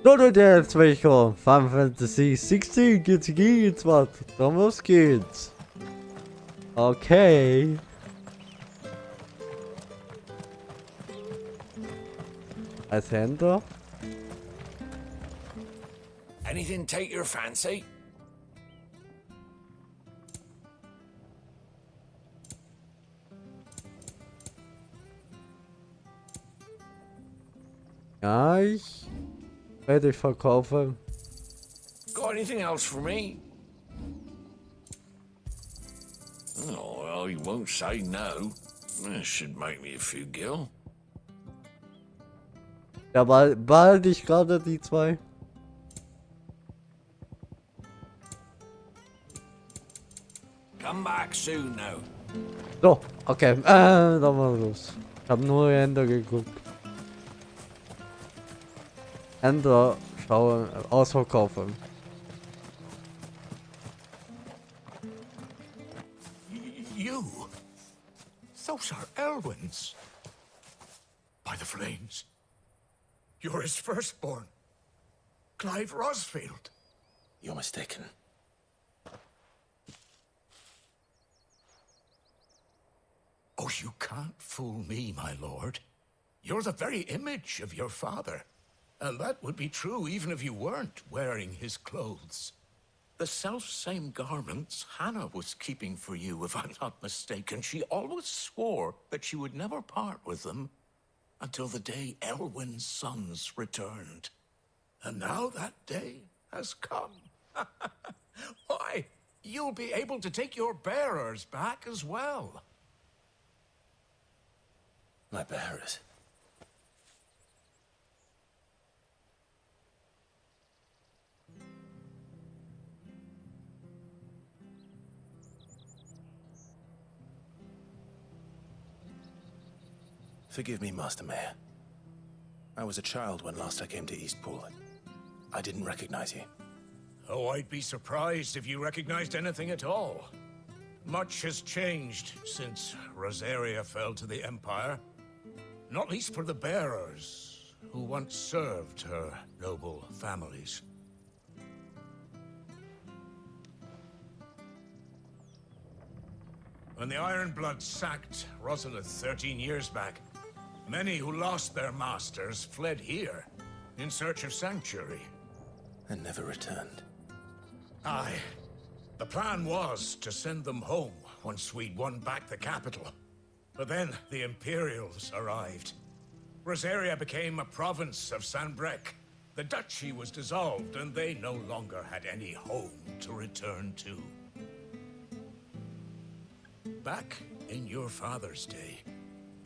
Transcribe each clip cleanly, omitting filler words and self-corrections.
Tote Land, Final Fantasy XVI geht's was. Dann los geht's. Okay. Als Händler. Anything take your fancy? Ja, ich werde verkaufen. Got anything else for me? Oh, well, you won't say no. That should make me a few gil. Ja, bald ich gerade die zwei. Come back soon now. So, okay, dann mal los. Ich habe nur Händler geguckt. Händler schauen, ausverkaufen. You? Those are Elwyn's. By the flames. You're his firstborn. Clive Rosfield. You're mistaken. Oh, you can't fool me, my lord. You're the very image of your father. And that would be true even if you weren't wearing his clothes. The self-same garments Hannah was keeping for you, if I'm not mistaken. She always swore that she would never part with them until the day Elwyn's sons returned. And now that day has come. Why, you'll be able to take your bearers back as well. My bearers. Forgive me, Master Mayor. I was a child when last I came to Eastpool. I didn't recognize you. Oh, I'd be surprised if you recognized anything at all. Much has changed since Rosaria fell to the Empire. Not least for the bearers, who once served her noble families. When the Ironbloods sacked Rosalith 13 years back, many who lost their masters fled here in search of sanctuary. And never returned. Aye. The plan was to send them home once we'd won back the capital. But then the Imperials arrived. Rosaria became a province of Sanbreque. The duchy was dissolved, and they no longer had any home to return to. Back in your father's day,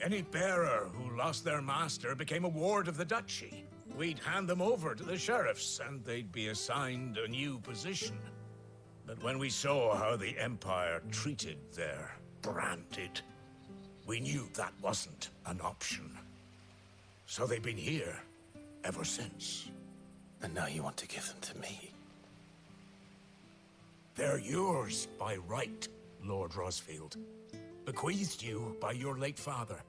any bearer who lost their master became a ward of the duchy. We'd hand them over to the sheriffs, and they'd be assigned a new position. But when we saw how the Empire treated their branded, we knew that wasn't an option. So they've been here ever since. And now you want to give them to me? They're yours by right, Lord Rosfield. Bequeathed you by your late father.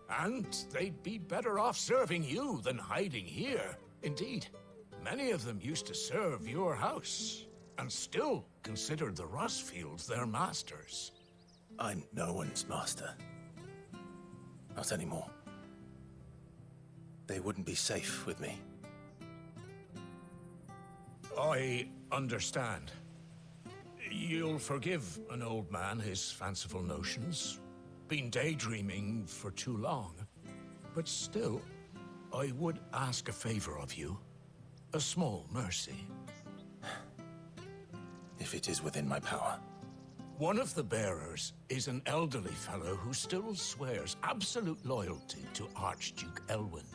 And they'd be better off serving you than hiding here. Indeed, many of them used to serve your house, and still considered the Rosfields their masters. I'm no one's master. Not anymore. They wouldn't be safe with me. I understand. You'll forgive an old man his fanciful notions. Been daydreaming for too long. But still, I would ask a favor of you. A small mercy. If it is within my power. One of the bearers is an elderly fellow who still swears absolute loyalty to Archduke Elwyn.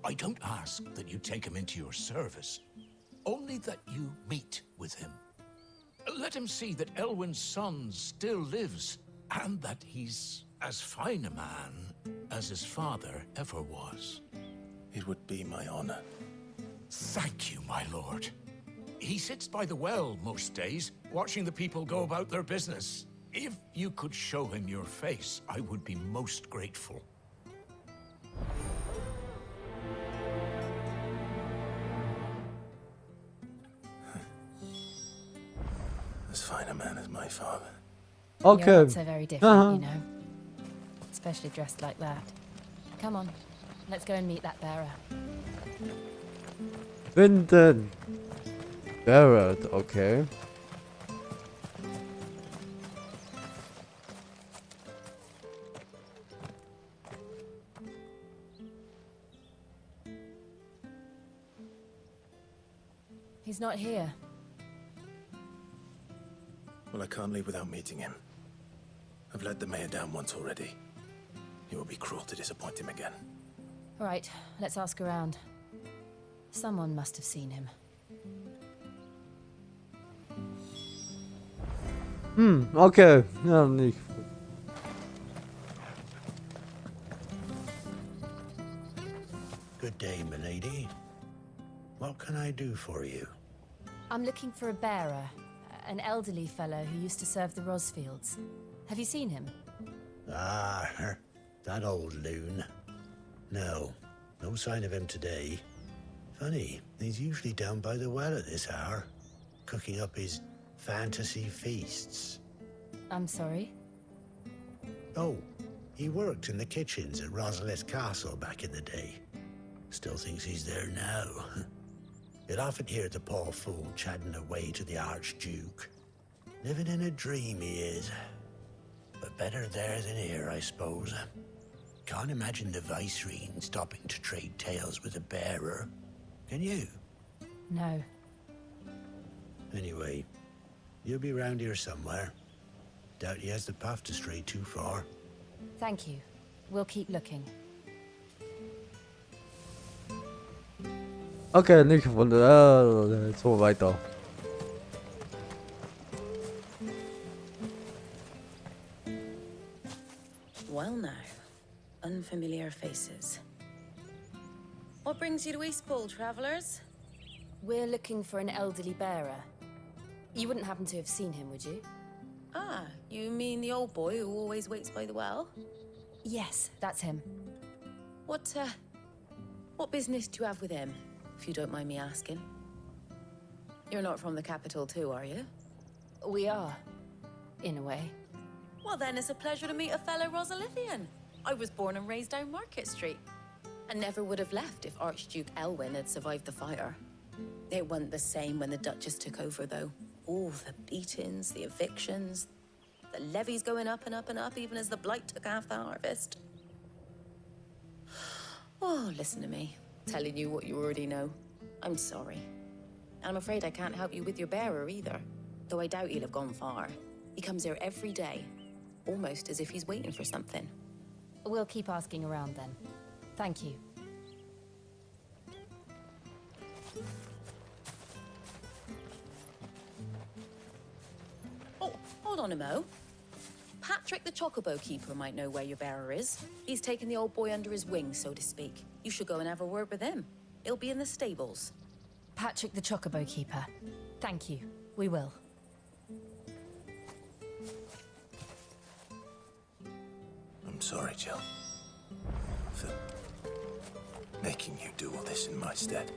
I don't ask that you take him into your service, only that you meet with him. Let him see that Elwyn's son still lives, and that he's as fine a man as his father ever was. It would be my honor. Thank you, my lord. He sits by the well most days, watching the people go about their business. If you could show him your face, I would be most grateful. As fine a man as my father. You're Okay. not so very different, you know. Especially dressed like that. Come on, let's go and meet that bearer. Schwindet. Barrett, okay. He's not here. Well, I can't leave without meeting him. I've let the mayor down once already. It would be cruel to disappoint him again. All right, let's ask around. Someone must have seen him. Okay. Ja, nicht. Good day, milady. What can I do for you? I'm looking for a bearer, an elderly fellow who used to serve the Rosfields. Have you seen him? Ah, that old loon. No, no sign of him today. Funny, he's usually down by the well at this hour, cooking up his fantasy feasts. I'm sorry? Oh, he worked in the kitchens at Rosalith Castle back in the day. Still thinks he's there now. You'd often hear the poor fool chatting away to the Archduke. Living in a dream he is. But better there than here, I suppose. Can't imagine the Viceroy stopping to trade tales with a bearer. Can you? No. Anyway, you'll be round here somewhere. Doubt he has the path to stray too far. Thank you. We'll keep looking. Okay, nicht gefunden. So weiter. Well now, unfamiliar faces. What brings you to Eastpool, travelers? We're looking for an elderly bearer. You wouldn't happen to have seen him, would you? Ah, you mean the old boy who always waits by the well? Yes, that's him. What business do you have with him, if you don't mind me asking? You're not from the capital too, are you? We are, in a way. Well then, it's a pleasure to meet a fellow Rosalithian. I was born and raised down Market Street. And never would have left if Archduke Elwyn had survived the fire. It wasn't the same when the Duchess took over, though. All the beatings, the evictions, the levies going up and up and up, even as the blight took half the harvest. Oh, listen to me, telling you what you already know. I'm sorry. And I'm afraid I can't help you with your bearer either, though I doubt he'll have gone far. He comes here every day, almost as if he's waiting for something. We'll keep asking around then. Thank you. Oh, hold on a mo. Patrick the Chocobo Keeper might know where your bearer is. He's taken the old boy under his wing, so to speak. You should go and have a word with him. He'll be in the stables. Patrick the Chocobo Keeper. Thank you. We will. I'm sorry, Jill. For making you do all this in my stead.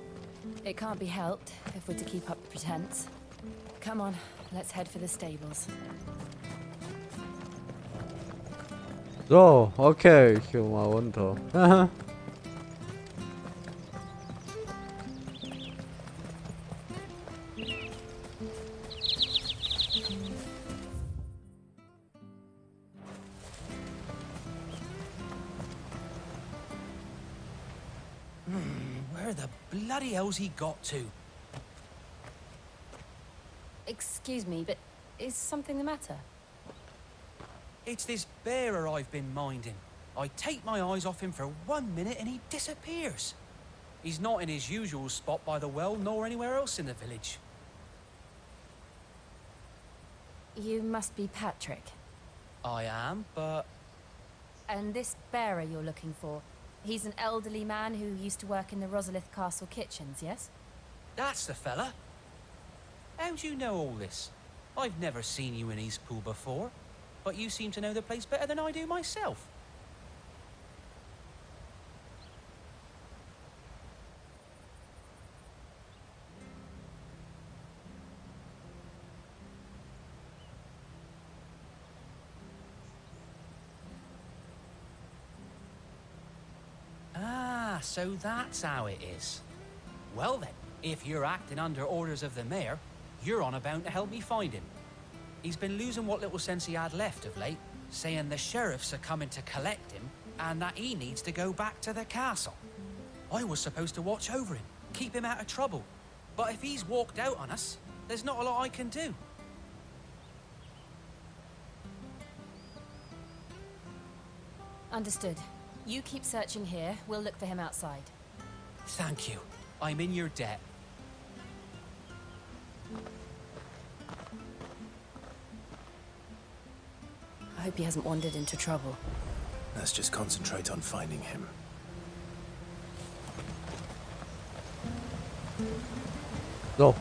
It can't be helped if we're to keep up the pretense. Come on, let's head for the stables. So, okay, ich geh mal runter. Haha. Where the bloody hell's he got to? Excuse me, but is something the matter? It's this bearer I've been minding. I take my eyes off him for 1 minute and he disappears. He's not in his usual spot by the well, nor anywhere else in the village. You must be Patrick. I am, but And this bearer you're looking for, he's an elderly man who used to work in the Rosalith Castle kitchens, yes? that's the fella. How do you know all this? I've never seen you in Eastpool before, but you seem to know the place better than I do myself. So that's how it is. Well then, if you're acting under orders of the mayor, you're on about to help me find him. He's been losing what little sense he had left of late, saying the sheriffs are coming to collect him and that he needs to go back to the castle. I was supposed to watch over him, keep him out of trouble. But if he's walked out on us, there's not a lot I can do. Understood. You keep searching here, we'll look for him outside. Thank you. I'm in your debt. I hope he hasn't wandered into trouble. Let's just concentrate on finding him. So.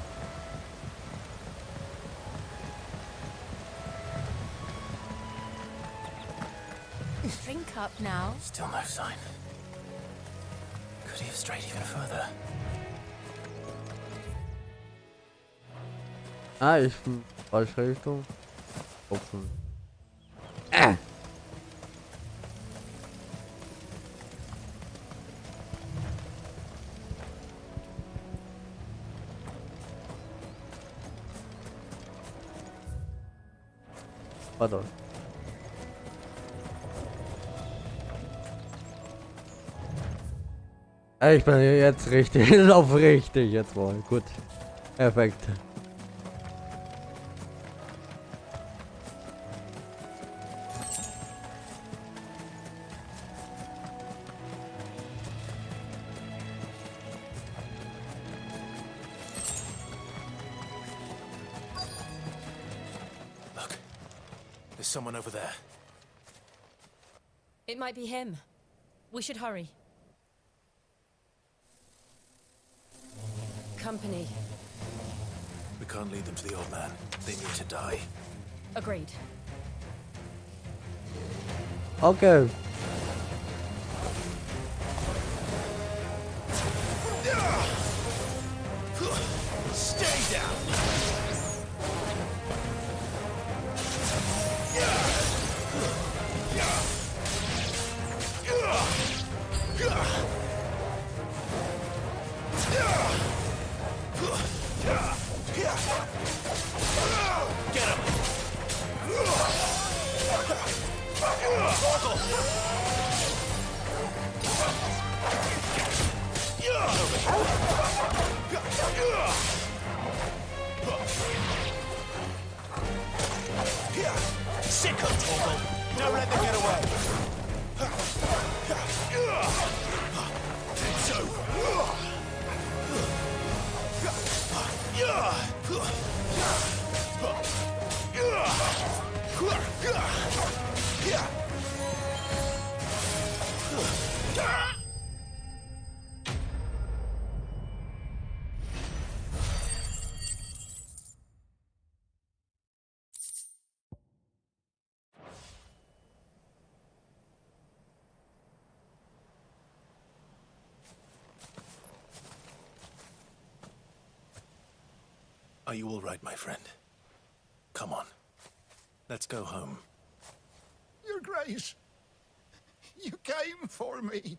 Drink up now. Still no sign. Could he have strayed even further? Ah, ich bin falsche Richtung. Offen. Warte. Ich bin jetzt richtig, lauf richtig jetzt mal. Gut. Perfekt. Look, there's someone over there. It might be him. We should hurry. Company. We can't lead them to the old man. They need to die. Agreed. Okay. Stay down! Sick of Torgal! Don't let them get away! It's over! Are you all right, my friend? Come on. Let's go home. Your Grace, you came for me.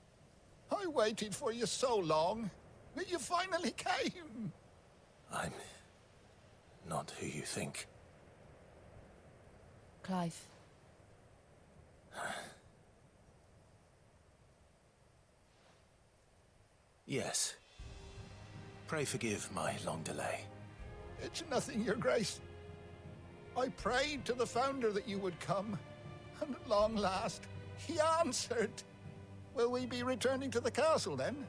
I waited for you so long, but you finally came. I'm not who you think. Clive. Yes. Pray forgive my long delay. It's nothing, Your Grace. I prayed to the Founder that you would come, and at long last, he answered. Will we be returning to the castle, then?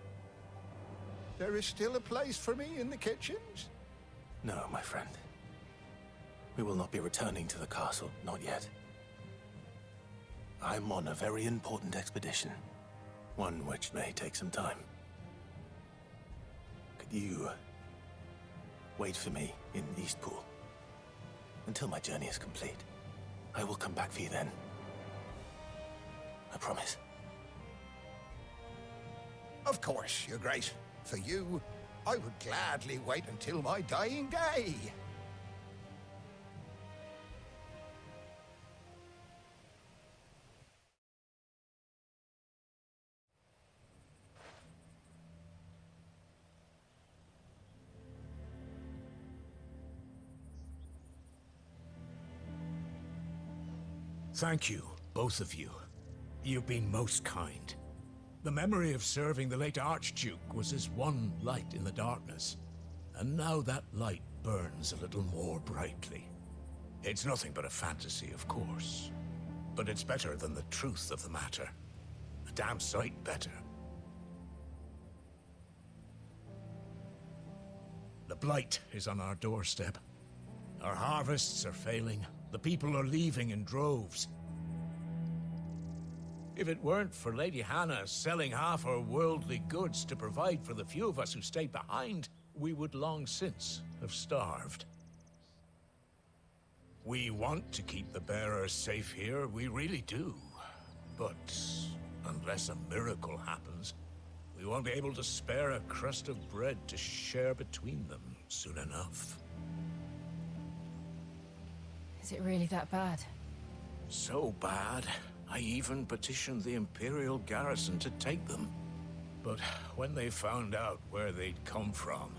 There is still a place for me in the kitchens? No, my friend. We will not be returning to the castle, not yet. I'm on a very important expedition. One which may take some time. Could you wait for me in Eastpool until my journey is complete? I will come back for you then. I promise. Of course, Your Grace. For you, I would gladly wait until my dying day. Thank you, both of you. You've been most kind. The memory of serving the late Archduke was as one light in the darkness, and now that light burns a little more brightly. It's nothing but a fantasy, of course, but it's better than the truth of the matter. A damn sight better. The blight is on our doorstep. Our harvests are failing. The people are leaving in droves. If it weren't for Lady Hannah selling half her worldly goods to provide for the few of us who stayed behind, we would long since have starved. We want to keep the bearers safe here, we really do. But unless a miracle happens, we won't be able to spare a crust of bread to share between them soon enough. Is it really that bad? So bad, I even petitioned the Imperial garrison to take them. But when they found out where they'd come from,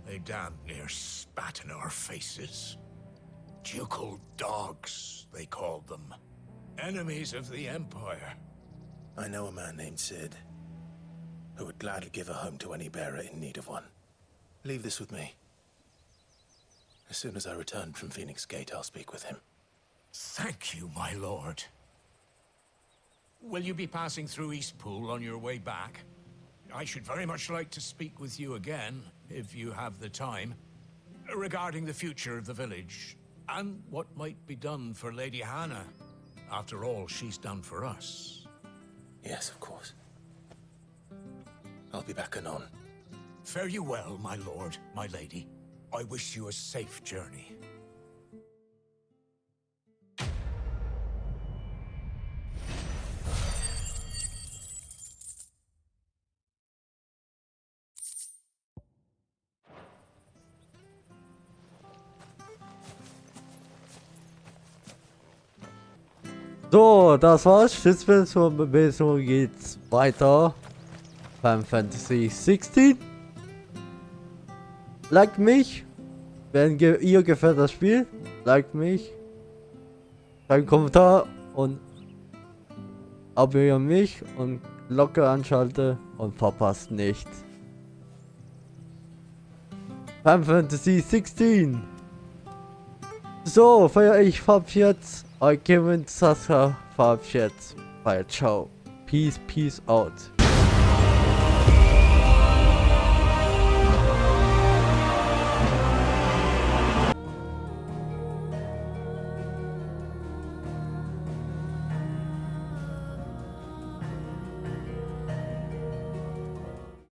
they damn near spat in our faces. Ducal dogs, they called them. Enemies of the Empire. I know a man named Sid, who would gladly give a home to any bearer in need of one. Leave this with me. As soon as I return from Phoenix Gate, I'll speak with him. Thank you, my lord. Will you be passing through Eastpool on your way back? I should very much like to speak with you again, if you have the time, regarding the future of the village, and what might be done for Lady Hannah. After all she's done for us. Yes, of course. I'll be back anon. Fare you well, my lord, my lady. I wish you a safe journey. So, das war's. Schützbild zur Bewegung geht's weiter. Final Fantasy XVI. Liked mich, wenn ihr gefällt das Spiel. Liked mich. Schreibt einen Kommentar und abonniert mich und Glocke anschalte und verpasst nicht. Final Fantasy XVI. So, feier ich verabschiedet. Kevin Sascha verabschiedet. Bye, ciao. Peace out.